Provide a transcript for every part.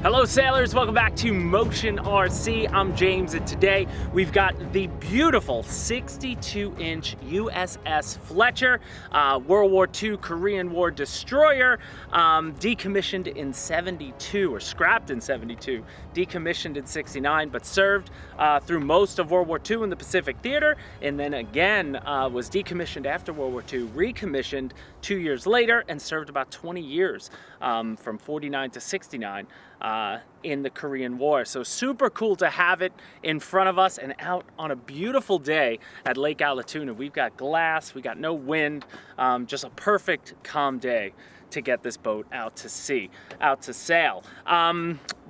Hello sailors, welcome back to Motion RC. I'm James and today we've got the beautiful 62-inch USS Fletcher, World War II Korean War destroyer, decommissioned in 72 or scrapped in 72, decommissioned in 69, but served through most of World War II in the Pacific Theater, and then again was decommissioned after World War II, recommissioned 2 years later, and served about 20 years from 49 to 69. In the Korean War. So super cool to have it in front of us and out on a beautiful day at Lake Allatoona. We've got glass, we got no wind, just a perfect calm day to get this boat out to sea, out to sail.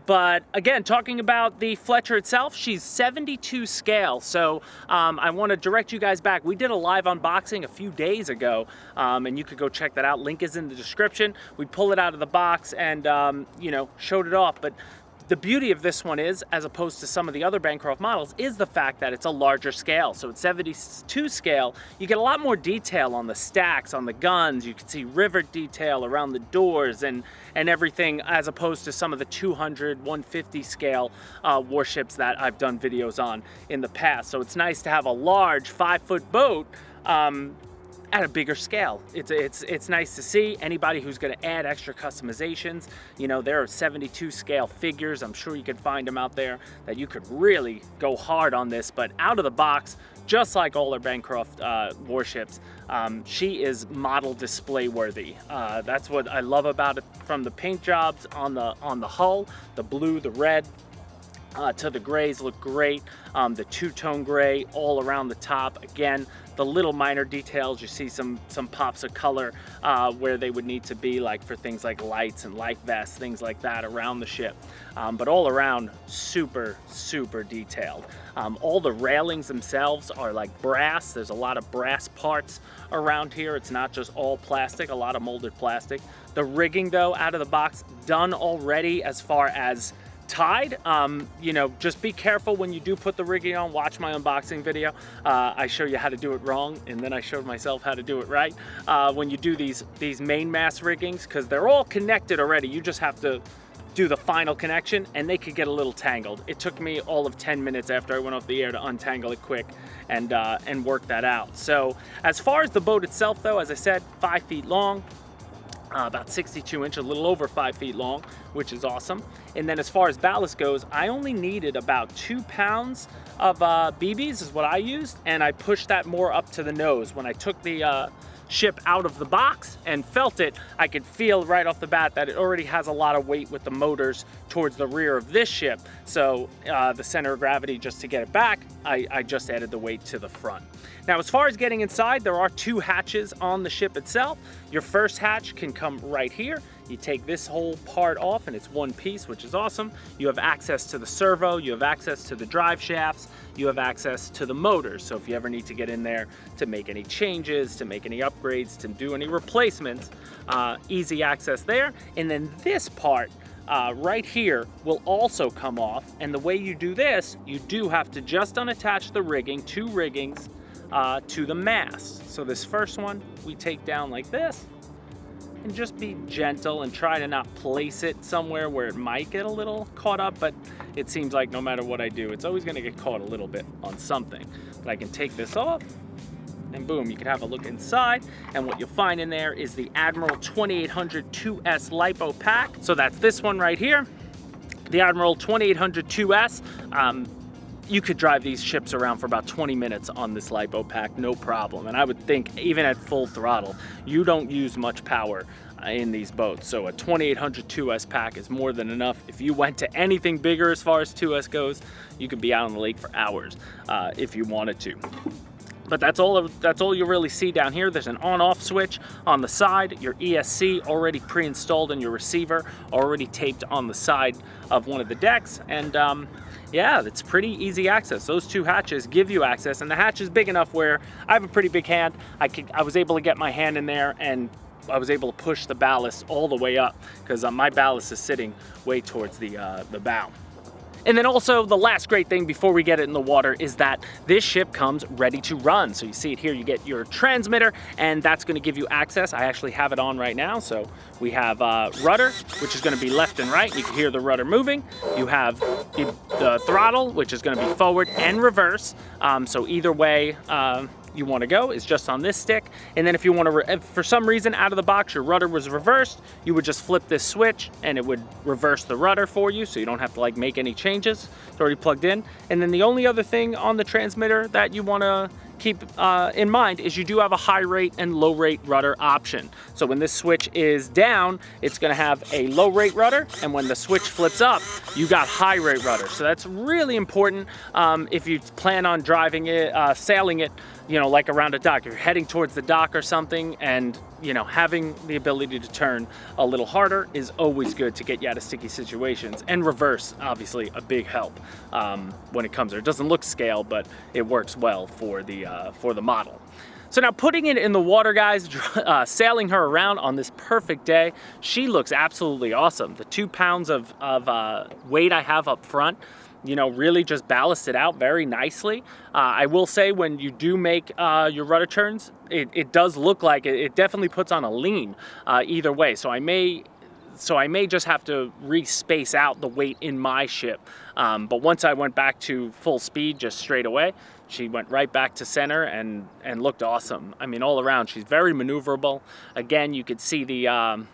But again, talking about the Fletcher itself, she's 72 scale. So I want to direct you guys back. We did a live unboxing a few days ago, and you could go check that out. Link is in the description. We pulled it out of the box and, you know, showed it off. But the beauty of this one is, as opposed to some of the other Bancroft models, is the fact that it's a larger scale. So at 72 scale, you get a lot more detail on the stacks, on the guns. You can see rivet detail around the doors and everything, as opposed to some of the 200, 150 scale warships that I've done videos on in the past. So it's nice to have a large 5-foot boat at a bigger scale. It's nice to see. Anybody who's going to add extra customizations, you know, there are 72 scale figures. I'm sure you can find them out there that you could really go hard on this, but out of the box, just like all our Bancroft warships, she is model display worthy. That's what I love about it, from the paint jobs on the hull, the blue, the red, to the grays look great. The two-tone gray all around the top. Again, the little minor details, you see some pops of color where they would need to be, like for things like lights and life vests, things like that around the ship. But all around, super, super detailed. All the railings themselves are like brass. There's a lot of brass parts around here. It's not just all plastic, a lot of molded plastic. The rigging though, out of the box, done already as far as tied. You know, just be careful when you do put the rigging on. Watch my unboxing video. I show you how to do it wrong, and then I showed myself how to do it right. When you do these mainmast riggings, because they're all connected already, you just have to do the final connection, and they could get a little tangled. It took me all of 10 minutes after I went off the air to untangle it quick and work that out. So as far as the boat itself though, as I said, 5 feet long, about 62 inches, a little over 5 feet long, which is awesome. And then as far as ballast goes, I only needed about 2 pounds of BBs is what I used, and I pushed that more up to the nose. When I took the ship out of the box and felt it, I could feel right off the bat that it already has a lot of weight with the motors towards the rear of this ship. So the center of gravity, just to get it back, I just added the weight to the front. Now, as far as getting inside, there are 2 hatches on the ship itself. Your first hatch can come right here. You take this whole part off and it's one piece, which is awesome. You have access to the servo, you have access to the drive shafts, you have access to the motors. So if you ever need to get in there to make any changes, to make any upgrades, to do any replacements, easy access there. And then this part right here will also come off. And the way you do this, you do have to just unattach the rigging, 2 riggings, to the mast. So this first one we take down like this, and just be gentle and try to not place it somewhere where it might get a little caught up, but it seems like no matter what I do, it's always going to get caught a little bit on something. But I can take this off, and boom, you can have a look inside, and what you'll find in there is the Admiral 2800 2S LiPo pack. So that's this one right here, the Admiral 2800 2S. You could drive these ships around for about 20 minutes on this LiPo pack, no problem. And I would think even at full throttle, you don't use much power in these boats. So a 2800 2S pack is more than enough. If you went to anything bigger as far as 2S goes, you could be out on the lake for hours if you wanted to. But that's all you really see down here. There's an on-off switch on the side, your ESC already pre-installed in your receiver, already taped on the side of one of the decks, and yeah, it's pretty easy access. Those 2 hatches give you access, and the hatch is big enough where I have a pretty big hand. I was able to get my hand in there, and I was able to push the ballast all the way up because my ballast is sitting way towards the bow. And then also the last great thing before we get it in the water is that this ship comes ready to run. So you see it here, you get your transmitter, and that's going to give you access. I actually have it on right now. So we have rudder, which is going to be left and right. You can hear the rudder moving. You have the throttle, which is going to be forward and reverse. So either way you want to go is just on this stick. And then if you want to, if for some reason out of the box your rudder was reversed, you would just flip this switch and it would reverse the rudder for you, so you don't have to like make any changes. It's already plugged in. And then the only other thing on the transmitter that you want to keep in mind is you do have a high rate and low rate rudder option. So when this switch is down, it's going to have a low rate rudder, and when the switch flips up, you got high rate rudder. So that's really important if you plan on driving it, sailing it, you know, like around a dock. You're heading towards the dock or something, and you know, having the ability to turn a little harder is always good to get you out of sticky situations. And reverse, obviously, a big help when it comes there. It doesn't look scale, but it works well for the model. So now putting it in the water, guys, sailing her around on this perfect day, she looks absolutely awesome. The 2 pounds of weight I have up front, you know, really just ballasted out very nicely. I will say when you do make your rudder turns, it does look like it definitely puts on a lean either way. So I may just have to re-space out the weight in my ship. But once I went back to full speed just straight away, she went right back to center and looked awesome. I mean, all around, she's very maneuverable. Again, you could see the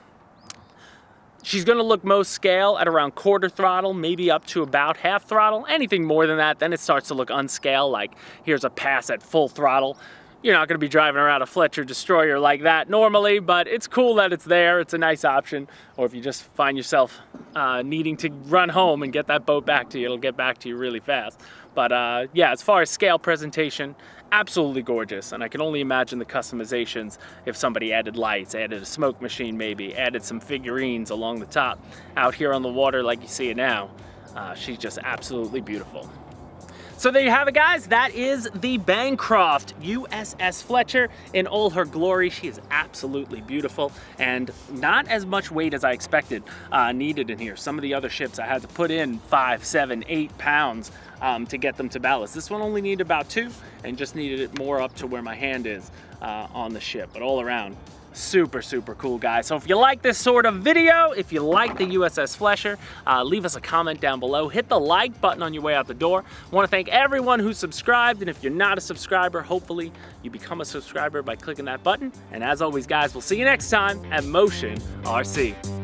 she's going to look most scale at around quarter throttle, maybe up to about half throttle. Anything more than that, then it starts to look unscale, like here's a pass at full throttle. You're not going to be driving around a Fletcher destroyer like that normally, but it's cool that it's there. It's a nice option. Or if you just find yourself needing to run home and get that boat back to you, it'll get back to you really fast. But yeah, as far as scale presentation, absolutely gorgeous. And I can only imagine the customizations if somebody added lights, added a smoke machine maybe, added some figurines along the top. Out here on the water like you see it now, she's just absolutely beautiful. So there you have it, guys. That is the Bancroft USS Fletcher in all her glory. She is absolutely beautiful and not as much weight as I expected needed in here. Some of the other ships I had to put in 5, 7, 8 pounds to get them to ballast. This one only needed about 2 and just needed it more up to where my hand is on the ship. But all around, super, super cool, guys. So if you like this sort of video, if you like the USS Fletcher, leave us a comment down below. Hit the like button on your way out the door. I want to thank everyone who subscribed, and if you're not a subscriber, hopefully you become a subscriber by clicking that button. And as always, guys, we'll see you next time at Motion RC.